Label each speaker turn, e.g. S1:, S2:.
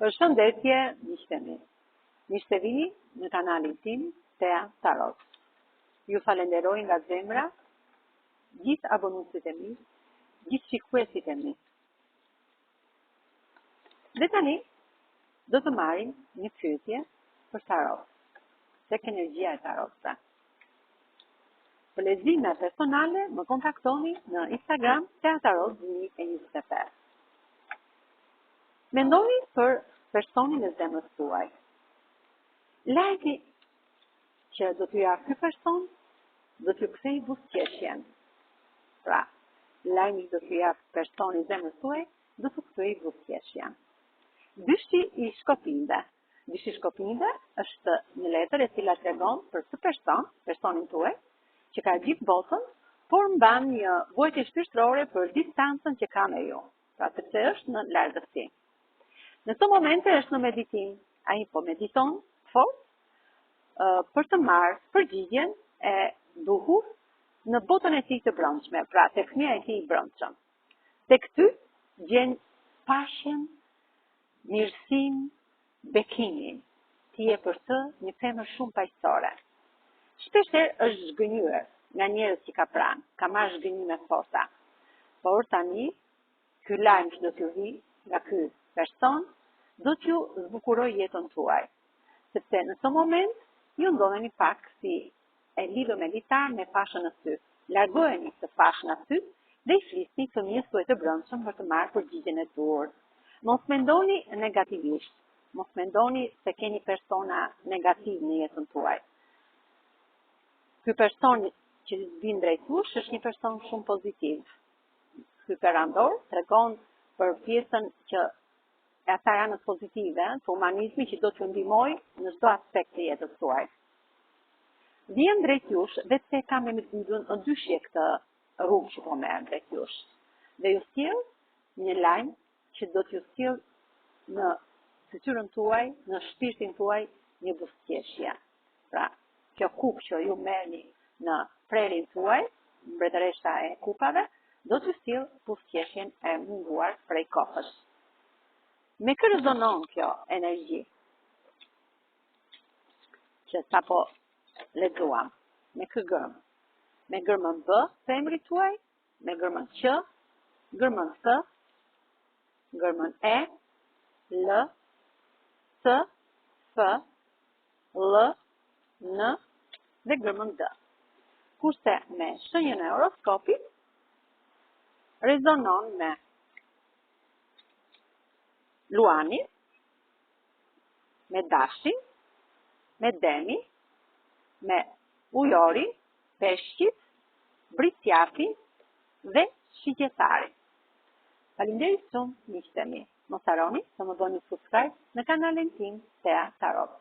S1: Përshëndetje, miqtemi. Mirë se vini në kanalin tim Tea Tarot. Ju falenderoj nga zemra gjithë abonuesit e mi, gjithë shikuesit e mi. Dhe tani do të marrim një pyetje për tarot. Tek energjia e tarot. Për lezime personale më kontaktoni në Instagram Tea Tarot 2025. Mendoni për personin e zemrës tuaj. Lajmi që do t'ju jap ky person do t'ju kthej buzëqeshjen. Pra, lajmi që do t'ju jap personi i zemrës tuaj do t'ju kthej buzëqeshjen. Dyshi i shkopinde. Dyshi i shkopinde është një letër e cila tregon për këtë personin tuaj, që ka gjithë botën, por mban një vuajtje shpirtërore për distancën që ka me ju. Pra, sepse është në largësi. Në këto momente është në meditim, ai po mediton fort për të marrë përgjigjen e duhur në botën e tij të brendshme, pra tek fëmia e tij i brendshëm. Tek ty gjen pashjen, mirësinë, bekimin. Ti je për të një femër shumë paqësore. Shpeshherë është zgënjur nga njerëz që ka pranë, ka marrë zgënjime forta. Por tani ky lajm që do t'ju vi nga ky person do t'ju zbukuroj jetën tuaj. Sepse në këtë moment ju ndodheni pak si e lidhur me litar me fashën në sy. Largoheni të fashën aty dhe i flisni fëmijës tuaj të brendshëm për të marrë përgjigjen e duhur. Mos mendoni negativisht. Mos mendoni se keni persona negativ në jetën tuaj. Ky person që vjen drejt jush është një person shumë pozitiv. Ky perandor tregon për pjesën që ata janë pozitive, të humanizmi që do t'ju ndihmojë në çdo aspekt të jetës tuaj. Vjen drejt jush dhe pse kam me mëdhën në dyshje këtë rrugë që po merr drejt jush. Dhe ju sjell një lajm që do t'ju sjell në fytyrën tuaj, në shpirtin tuaj një buzëqeshje. Pra, kjo kupë që ju merrni në prerin tuaj, mbretëresha e kupave, do t'ju sjell buzëqeshjen e munguar prej kohës. Me kë rezonon kjo energji që sapo lexuam, me kë gërmë? Me gërmën B të emrit tuaj, me gërmën Q, gërmën S, gërmën E, L, T, F, L, N dhe gërmën D. Kurse me shenjën e horoskopit rezonon me Luani, me Dashin, me Demi, me Ujori, Peshqit, Britjafin dhe Shigjetarin. Faleminderit shumë, miqtë e mi. Mos harroni të më bëni subscribe në kanalin tim Tea Tarot.